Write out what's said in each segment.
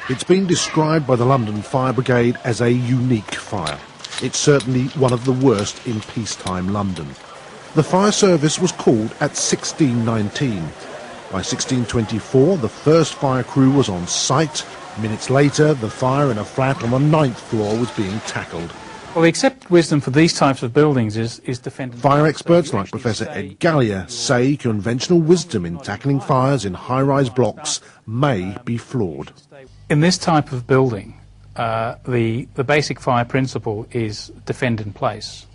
It's been described by the London Fire Brigade as a unique fire. It's certainly one of the worst in peacetime London. The fire service was called at 1619. By 1624, the first fire crew was on site. Minutes later, the fire in a flat on the 9th floor was being tackled. Well, the accepted wisdom for these types of buildings is defendant. Fire experts like Professor Ed Gallier say conventional wisdom in tackling fires in high-rise blocks may be flawed. In this type of building, the basic fire principle is defend in place.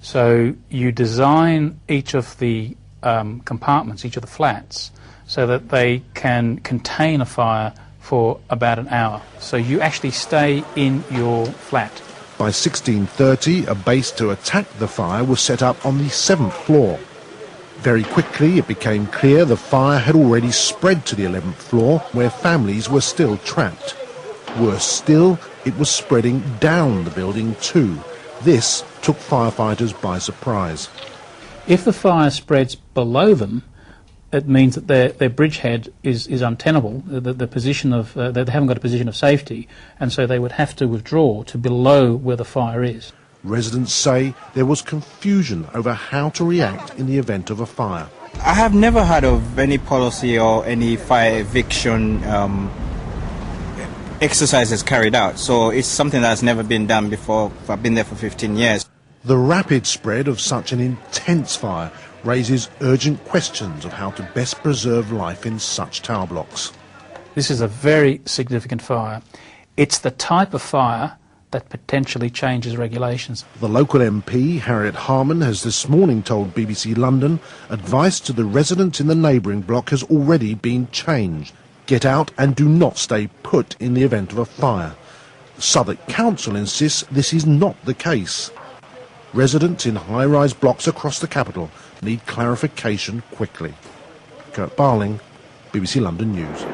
So you design each of the compartments, each of the flats, so that they can contain a fire for about an hour. So you actually stay in your flat. By 1630, a base to attack the fire was set up on the 7th floor. Very quickly, it became clear the fire had already spread to the 11th floor, where families were still trapped. Worse still, it was spreading down the building too. This took firefighters by surprise. If the fire spreads below them, it means that their bridgehead is untenable. The position of they haven't got a position of safety, and so they would have to withdraw to below where the fire is. Residents say there was confusion over how to react in the event of a fire. I have never heard of any policy or any fire eviction exercises carried out, so it's something that's never been done before. I've been there for 15 years. The rapid spread of such an intense fire raises urgent questions of how to best preserve life in such tower blocks. This is a very significant fire. It's the type of fire that potentially changes regulations. The local MP, Harriet Harman, has this morning told BBC London advice to the residents in the neighbouring block has already been changed. Get out and do not stay put in the event of a fire. Southwark Council insists this is not the case. Residents in high-rise blocks across the capital need clarification quickly. Kurt Barling, BBC London News.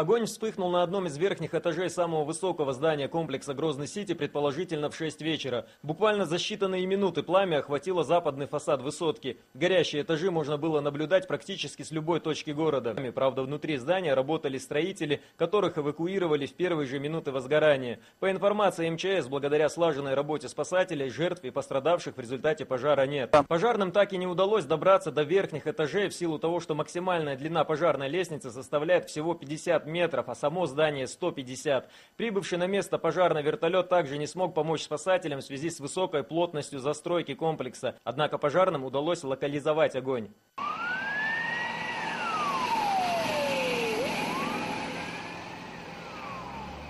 Огонь вспыхнул на одном из верхних этажей самого высокого здания комплекса Грозный-Сити, предположительно в 6 вечера. Буквально за считанные минуты пламя охватило западный фасад высотки. Горящие этажи можно было наблюдать практически с любой точки города. Правда, внутри здания работали строители, которых эвакуировали в первые же минуты возгорания. По информации МЧС, благодаря слаженной работе спасателей, жертв и пострадавших в результате пожара нет. Пожарным так и не удалось добраться до верхних этажей в силу того, что максимальная длина пожарной лестницы составляет всего 50 метров, а само здание 150. Прибывший на место пожарный вертолет также не смог помочь спасателям в связи с высокой плотностью застройки комплекса. Однако пожарным удалось локализовать огонь.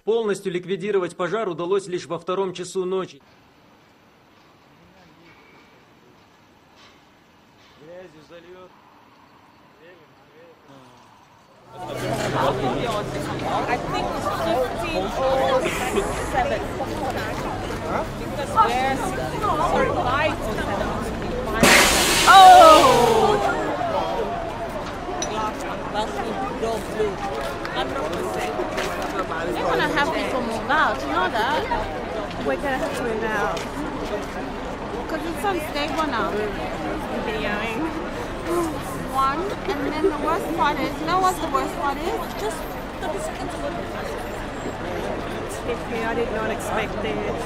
Полностью ликвидировать пожар удалось лишь во 2 часу ночи. Грязью зальет. I think it's 15 or 7. Because there's light. Oh! Go blue. 100%. We're gonna have people move out, you know that? We're gonna have to move out. Because it's unstable now. Videoing. One, and then the worst part is, you know what the worst part is? Just 30 seconds ago. I did not expect this.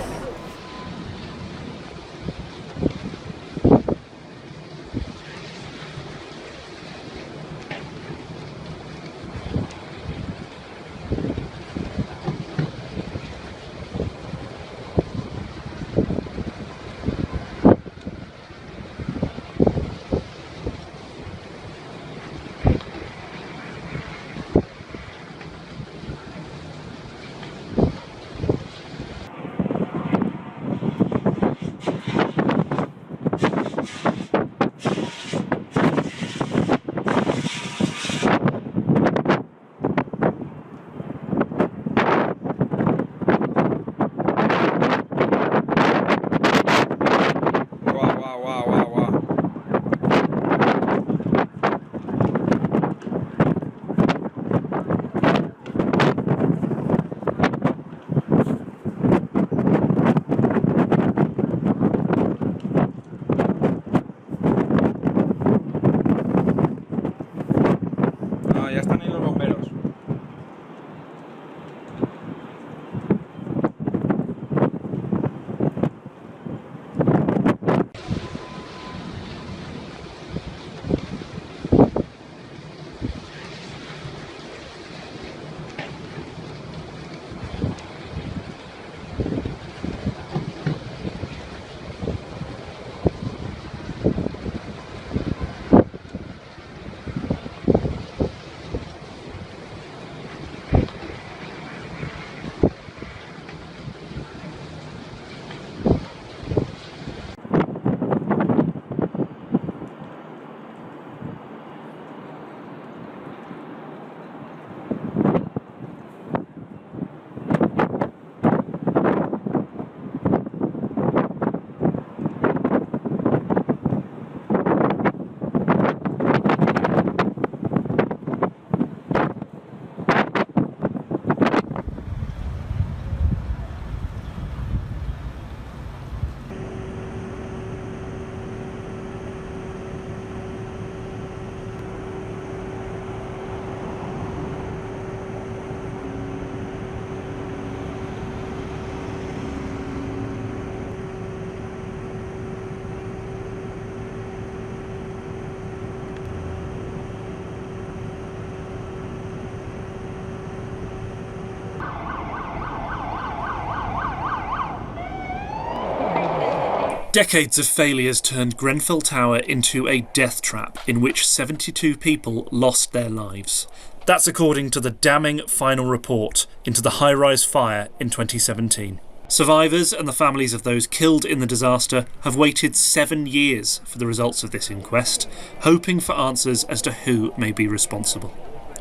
Decades of failures turned Grenfell Tower into a death trap in which 72 people lost their lives. That's according to the damning final report into the high-rise fire in 2017. Survivors and the families of those killed in the disaster have waited 7 years for the results of this inquest, hoping for answers as to who may be responsible.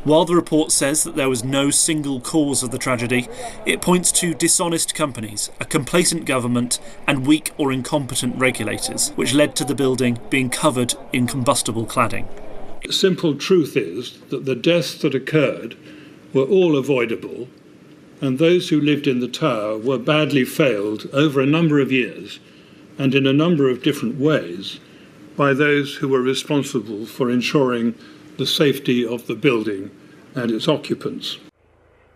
While the report says that there was no single cause of the tragedy, it points to dishonest companies, a complacent government and weak or incompetent regulators, which led to the building being covered in combustible cladding. The simple truth is that the deaths that occurred were all avoidable, and those who lived in the tower were badly failed over a number of years and in a number of different ways by those who were responsible for ensuring the safety of the building and its occupants.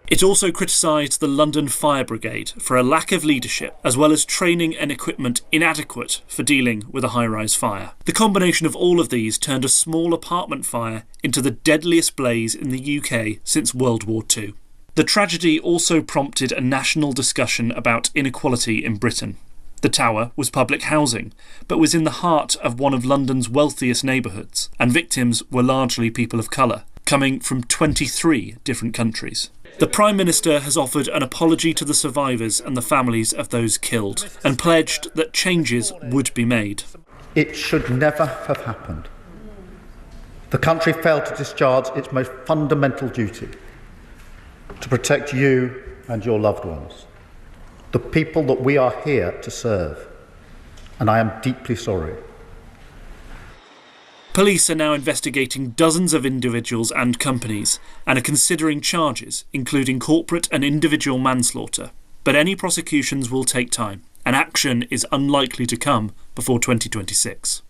It also criticised the London Fire Brigade for a lack of leadership, as well as training and equipment inadequate for dealing with a high-rise fire. The combination of all of these turned a small apartment fire into the deadliest blaze in the UK since World War II. The tragedy also prompted a national discussion about inequality in Britain. The tower was public housing, but was in the heart of one of London's wealthiest neighbourhoods, and victims were largely people of colour, coming from 23 different countries. The Prime Minister has offered an apology to the survivors and the families of those killed, and pledged that changes would be made. It should never have happened. The country failed to discharge its most fundamental duty, to protect you and your loved ones, the people that we are here to serve, and I am deeply sorry. Police are now investigating dozens of individuals and companies and are considering charges, including corporate and individual manslaughter. But any prosecutions will take time, and action is unlikely to come before 2026.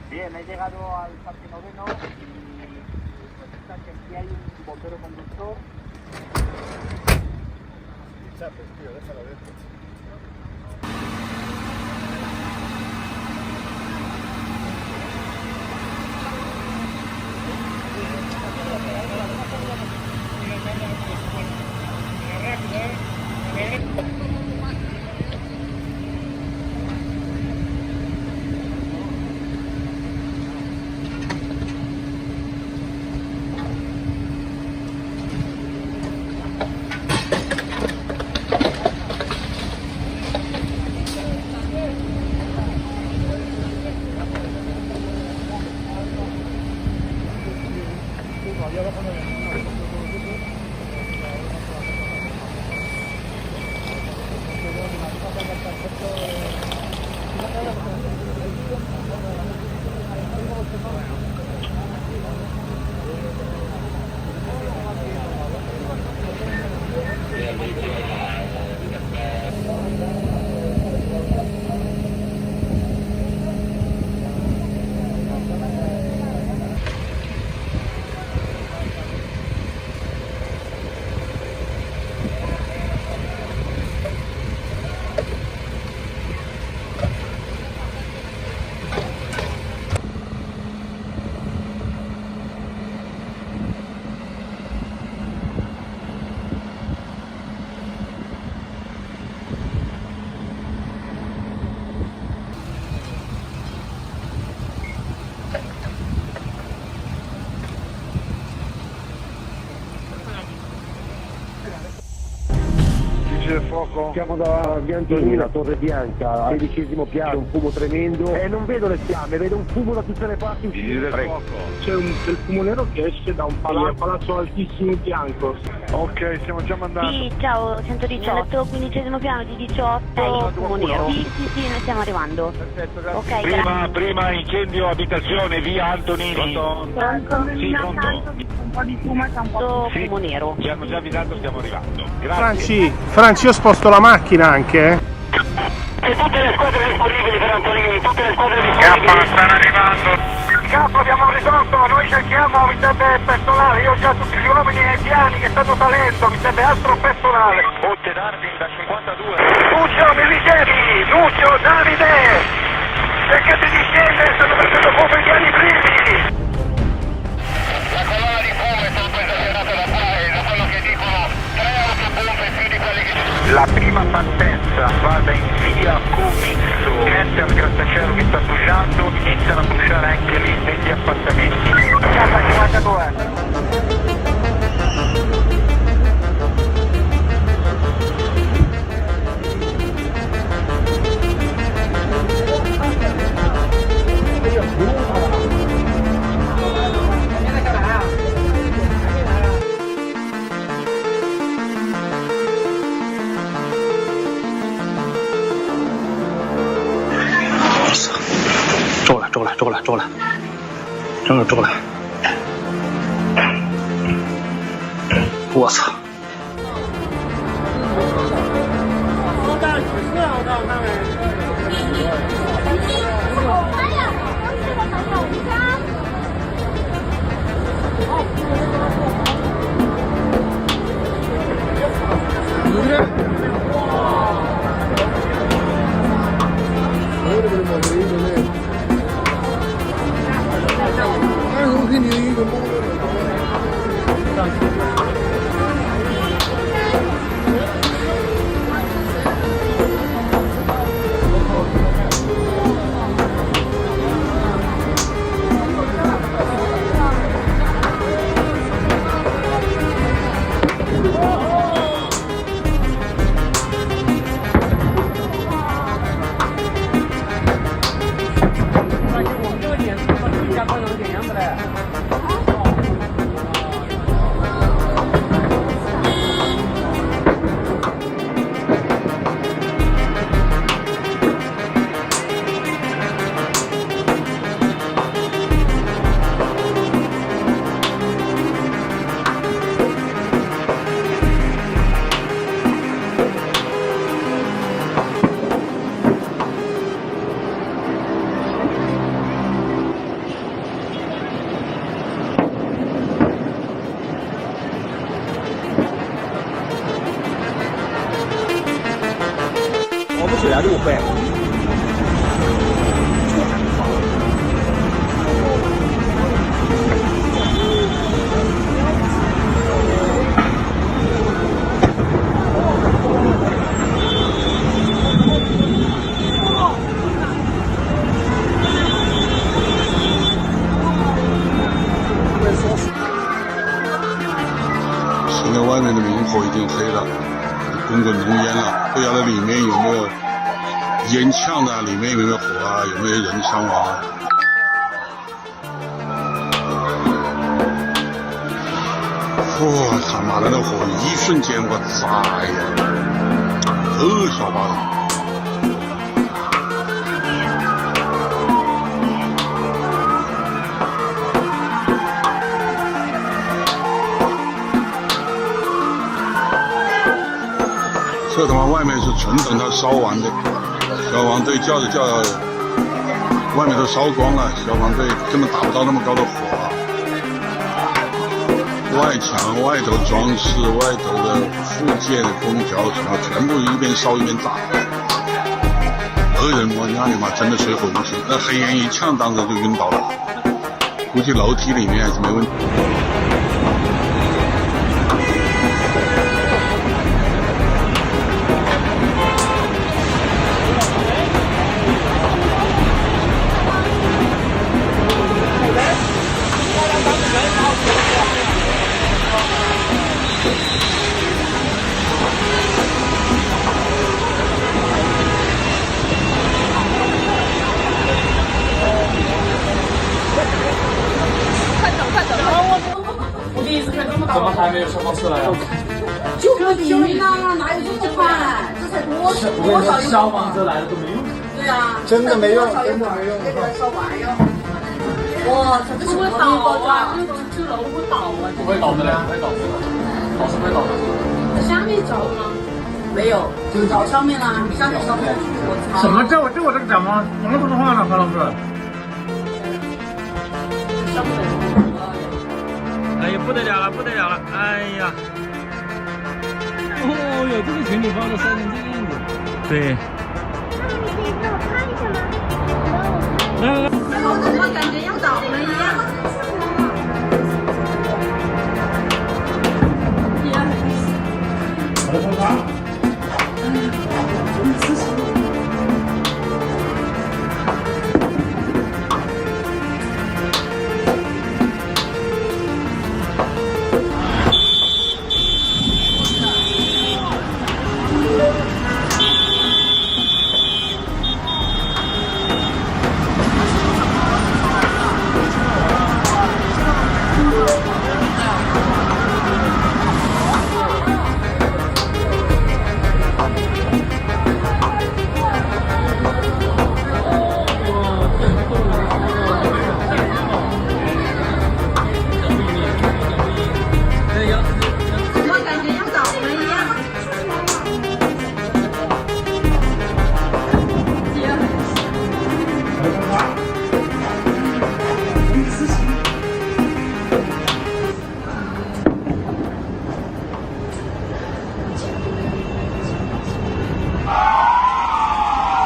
Bien, he llegado al parque noveno y resulta que aquí hay un bombero conductor. Chapes, tío, déjalo dentro. Fuoco. Siamo davanti alla Torre Bianca, al 16° piano, un fumo tremendo e non vedo le fiamme, vedo un fumo da tutte le parti. C'è del fumo nero che esce da un palazzo altissimo bianco. Ok, stiamo già mandando. Sì, ciao, 118. Nel letto 15° piano di 18. Fumo nero. Sì, noi stiamo arrivando. Perfetto, grazie. Ok, Prima incendio abitazione, via Antonini. pronto? Sì, pronto. Un po' di fumo e un po' di fumo nero. Ci hanno già avvisato, stiamo arrivando. Grazie. Franci, io sposto la macchina anche. E tutte le squadre disponibili per Antonini, tutte le squadre disponibili. K, stanno arrivando. K, abbiamo risolto, noi cerchiamo, mi serve personale, io ho già tutti gli uomini e gli anni che stanno salendo, mi serve altro personale. Ponte Darwin da 52. Lucio, mi ricevi? Lucio, Davide! Perché ti discende, stanno mettendo fuoco i piani primi! La colonna di fumo è troppo esagerata da fare, da quello che dicono 3 autobombe più di quelli che... La prima partenza vada in via Comizzo, grazie al grattacielo che sta bruciando, iniziano a bruciare anche lì degli appartamenti. K52.周了，真的周了，我操！水来路费。现在外面的明火已经黑了，滚滚浓烟了，不晓得里面有没有烟呛的，里面有没有火啊，有没有人伤亡啊？哇，他妈的那火一瞬间我炸呀，可小巴了。这他妈外面是纯等它烧完的，消防队叫着叫着，外面都烧光了，消防队根本达不到那么高的火啊！外墙、外头装饰、外头的附件、空调什么，全部一边烧一边炸。个人我那里嘛，真的水火不侵，那黑烟一呛，当时就晕倒了。估计楼梯里面还是没问题。我第一次看这么大，怎么还没有消防车来啊？个比喻呢？哪有这么快？这才多少消防车来了都没用。对啊，真的没用，真的没用。烧完哟。哇，这个会不会倒啊？这楼会倒啊？不会倒的呀，不会倒的，倒是不会倒的。在下面着吗？没有，就着上面啦，上面烧不下去。我操！什么这我这个讲吗？怎么不说话呢，何老师？哎呀，不得了了，不得了了！哎呀！哦哟，这个群里放的晒成这个样子。对。来来来。我怎么感觉要倒了一样？好的，出发。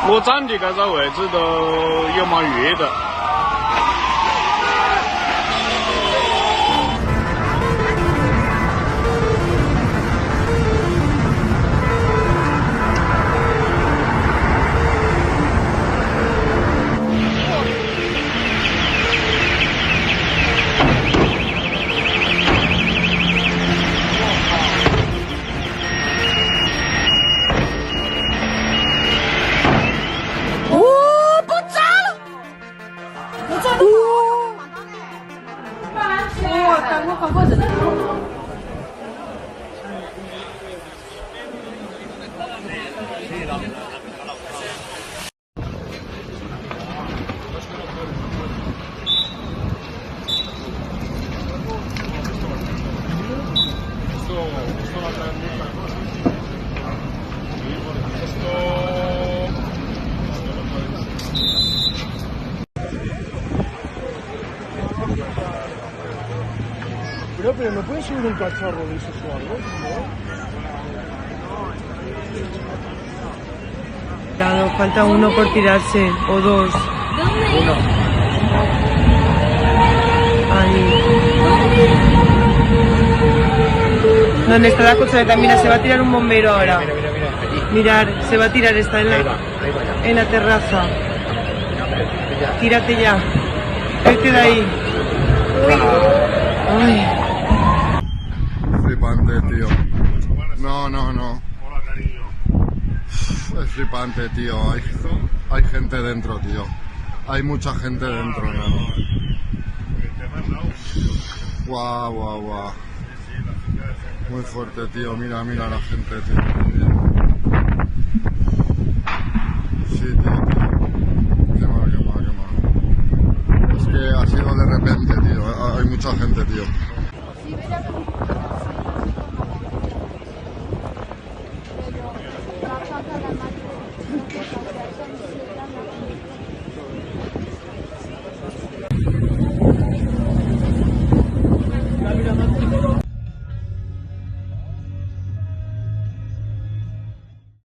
我站的这个位置都有毛月的。Pero no puede subir un cacharro de esos o algo, Claro, falta uno por tirarse, o dos. ¿Dónde? Ahí. ¿Dónde está la colchoneta? Mira, se va a tirar un bombero ahora. Mirar, se va a tirar, está en la terraza. Tírate ya. Vete de ahí. Ay. Flipante, tío. No. Es flipante, tío. Hay gente dentro, tío. Hay mucha gente dentro, ¿no? Guau. Muy fuerte, tío. Mira la gente, tío. Sí, tío. Qué mal. Es que ha sido de repente, tío. Hay mucha gente, tío.